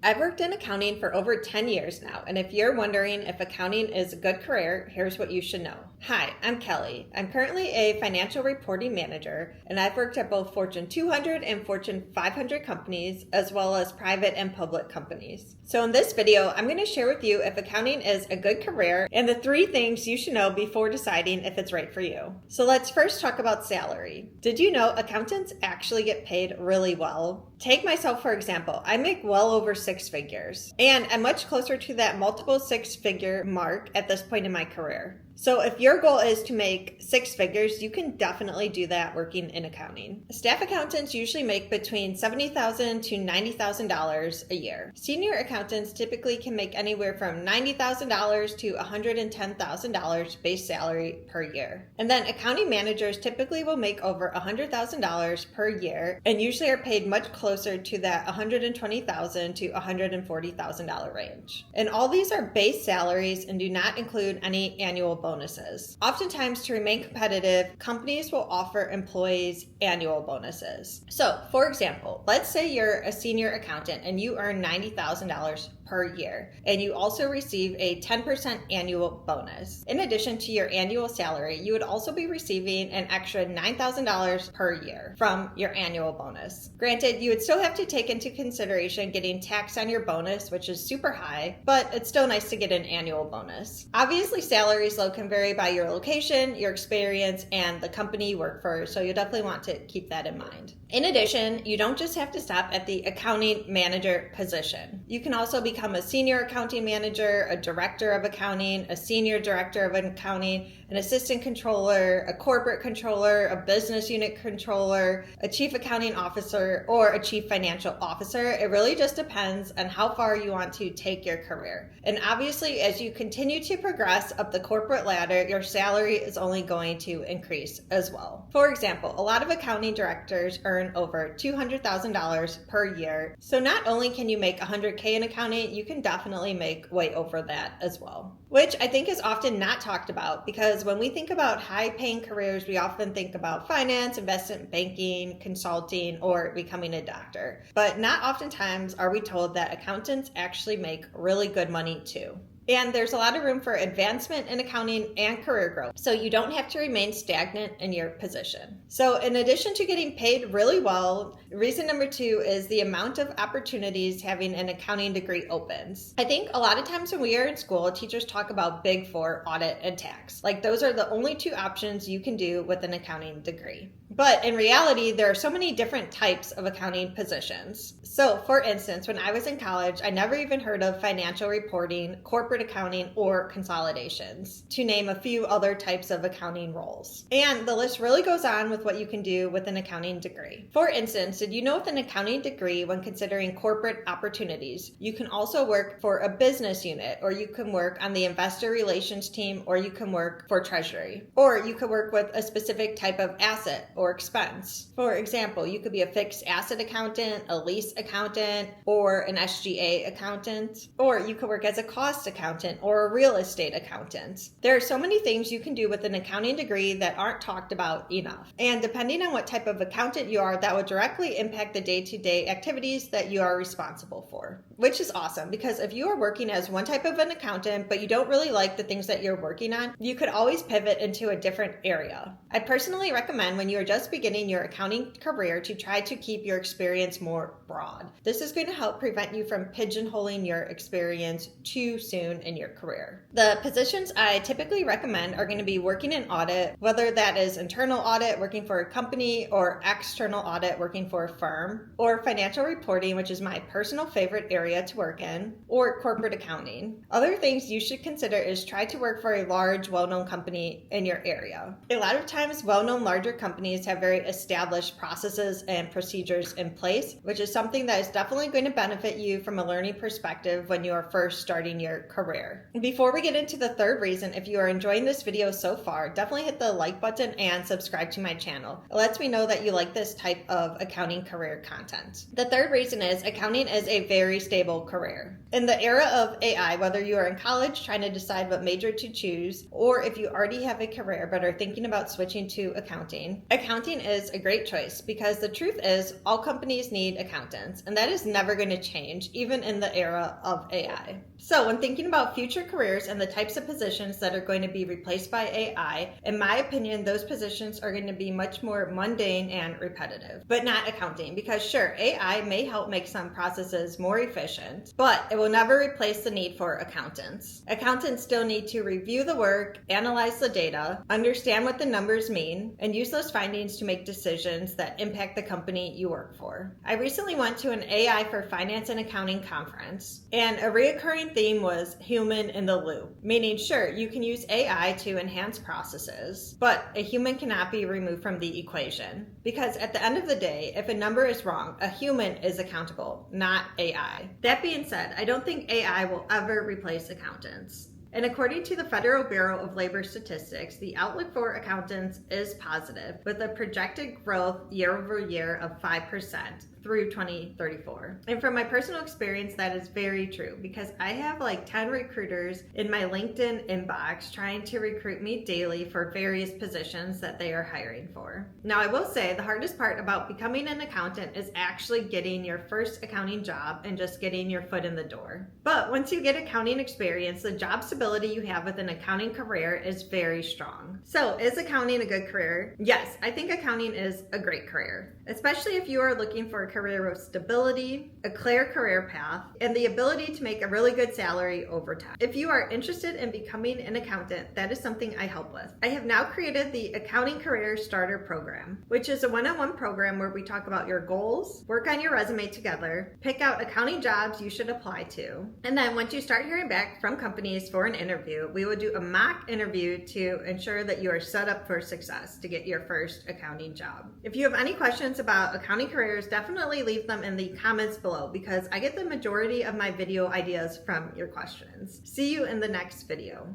I've worked in accounting for over 10 years now, and if you're wondering if accounting is a good career, here's what you should know. Hi, I'm Kelly. I'm currently a financial reporting manager, and I've worked at both Fortune 200 and Fortune 500 companies, as well as private and public companies. So in this video, I'm going to share with you if accounting is a good career and the 3 things you should know before deciding if it's right for you. So let's first talk about salary. Did you know accountants actually get paid really well? Take myself, for example. I make well over 6 figures, and I'm much closer to that multiple 6-figure mark at this point in my career. So if your goal is to make 6 figures, you can definitely do that working in accounting. Staff accountants usually make between $70,000 to $90,000 a year. Senior accountants typically can make anywhere from $90,000 to $110,000 base salary per year. And then accounting managers typically will make over $100,000 per year and usually are paid much closer to that $120,000 to $140,000 range. And all these are base salaries and do not include any annual bonuses. Oftentimes, to remain competitive, companies will offer employees annual bonuses. So, for example, let's say you're a senior accountant and you earn $90,000 per year, and you also receive a 10% annual bonus. In addition to your annual salary, you would also be receiving an extra $9,000 per year from your annual bonus. Granted, you would still have to take into consideration getting taxed on your bonus, which is super high, but it's still nice to get an annual bonus. Obviously, salaries though can vary by your location, your experience, and the company you work for, so you'll definitely want to keep that in mind. In addition, you don't just have to stop at the accounting manager position. You can also become a senior accounting manager, a director of accounting, a senior director of accounting, an assistant controller, a corporate controller, a business unit controller, a chief accounting officer, or a chief financial officer. It really just depends on how far you want to take your career. And obviously, as you continue to progress up the corporate ladder, your salary is only going to increase as well. For example, a lot of accounting directors earn over $200,000 per year. So not only can you make $100K in accounting, you can definitely make way over that as well, which I think is often not talked about, because when we think about high-paying careers, we often think about finance, investment banking, consulting, or becoming a doctor. But not oftentimes are we told that accountants actually make really good money too. And there's a lot of room for advancement in accounting and career growth, so you don't have to remain stagnant in your position. So in addition to getting paid really well, reason number 2 is the amount of opportunities having an accounting degree opens. I think a lot of times when we are in school, teachers talk about Big 4, audit, and tax. Like those are the only 2 options you can do with an accounting degree. But in reality, there are so many different types of accounting positions. So for instance, when I was in college, I never even heard of financial reporting, corporate accounting, or consolidations, to name a few other types of accounting roles. And the list really goes on with what you can do with an accounting degree. For instance, did you know with an accounting degree, when considering corporate opportunities, you can also work for a business unit, or you can work on the investor relations team, or you can work for treasury, or you could work with a specific type of asset or expense. For example, you could be a fixed asset accountant, a lease accountant, or an SGA accountant, or you could work as a cost accountant or a real estate accountant. There are so many things you can do with an accounting degree that aren't talked about enough. And depending on what type of accountant you are, that will directly impact the day-to-day activities that you are responsible for, which is awesome, because if you are working as one type of an accountant, but you don't really like the things that you're working on, you could always pivot into a different area. I personally recommend when you are just beginning your accounting career to try to keep your experience more broad. This is going to help prevent you from pigeonholing your experience too soon in your career. The positions I typically recommend are going to be working in audit, whether that is internal audit, working for a company, or external audit, working for a firm, or financial reporting, which is my personal favorite area to work in, or corporate accounting. Other things you should consider is try to work for a large, well-known company in your area. A lot of times, well-known larger companies have very established processes and procedures in place, which is something that is definitely going to benefit you from a learning perspective when you are first starting your career. Before we get into the 3rd reason, if you are enjoying this video so far, definitely hit the like button and subscribe to my channel. It lets me know that you like this type of accounting career content. The 3rd reason is accounting is a very stable career. In the era of AI, whether you are in college trying to decide what major to choose, or if you already have a career but are thinking about switching to accounting accounting is a great choice because the truth is all companies need accountants, and that is never going to change, even in the era of AI. So when thinking about future careers and the types of positions that are going to be replaced by AI, in my opinion, those positions are going to be much more mundane and repetitive, but not accounting, because sure, AI may help make some processes more efficient, but it will never replace the need for accountants. Accountants still need to review the work, analyze the data, understand what the numbers mean, and use those findings to make decisions that impact the company you work for. I recently went to an AI for Finance and Accounting conference, and a reoccurring theme was human in the loop, meaning sure, you can use AI to enhance processes, but a human cannot be removed from the equation. Because at the end of the day, if a number is wrong, a human is accountable, not AI. That being said, I don't think AI will ever replace accountants. And according to the Federal Bureau of Labor Statistics, the outlook for accountants is positive, with a projected growth year over year of 5% through 2034. And from my personal experience, that is very true because I have like 10 recruiters in my LinkedIn inbox trying to recruit me daily for various positions that they are hiring for. Now, I will say the hardest part about becoming an accountant is actually getting your first accounting job and just getting your foot in the door. But once you get accounting experience, the job stability you have with an accounting career is very strong. So, is accounting a good career? Yes, I think accounting is a great career, especially if you are looking for a career with stability, a clear career path, and the ability to make a really good salary over time. If you are interested in becoming an accountant, that is something I help with. I have now created the Accounting Career Starter Program, which is a one-on-one program where we talk about your goals, work on your resume together, pick out accounting jobs you should apply to, and then once you start hearing back from companies for an interview, we will do a mock interview to ensure that you are set up for success to get your first accounting job. If you have any questions about accounting careers, definitely leave them in the comments below because I get the majority of my video ideas from your questions. See you in the next video.